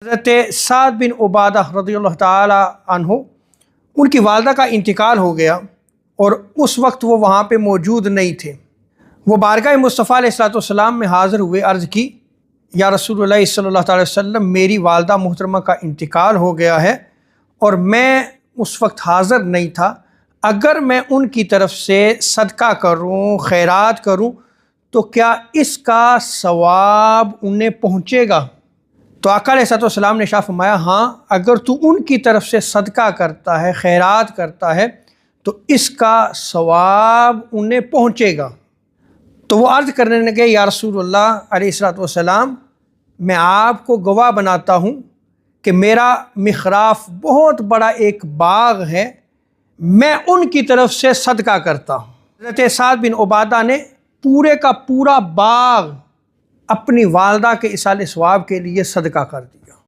حضرت سعد بن عبادہ رضی اللہ تعالی عنہ ان کی والدہ کا انتقال ہو گیا اور اس وقت وہ وہاں پہ موجود نہیں تھے۔ وہ بارگاہ مصطفیٰ علیہ السلام میں حاضر ہوئے، عرض کی یا رسول اللہ صلی اللہ علیہ وسلم، میری والدہ محترمہ کا انتقال ہو گیا ہے اور میں اس وقت حاضر نہیں تھا، اگر میں ان کی طرف سے صدقہ کروں، خیرات کروں تو کیا اس کا ثواب انہیں پہنچے گا؟ تو آقا علیہ السلام نے ارشاد فرمایا، ہاں اگر تو ان کی طرف سے صدقہ کرتا ہے، خیرات کرتا ہے تو اس کا ثواب انہیں پہنچے گا۔ تو وہ عرض کرنے لگے، یا رسول اللہ علیہ السلام، میں آپ کو گواہ بناتا ہوں کہ میرا مخراف بہت بڑا ایک باغ ہے، میں ان کی طرف سے صدقہ کرتا ہوں۔ حضرت سعد بن عبادہ نے پورے کا پورا باغ اپنی والدہ کے ایصال ثواب کے لیے صدقہ کر دی۔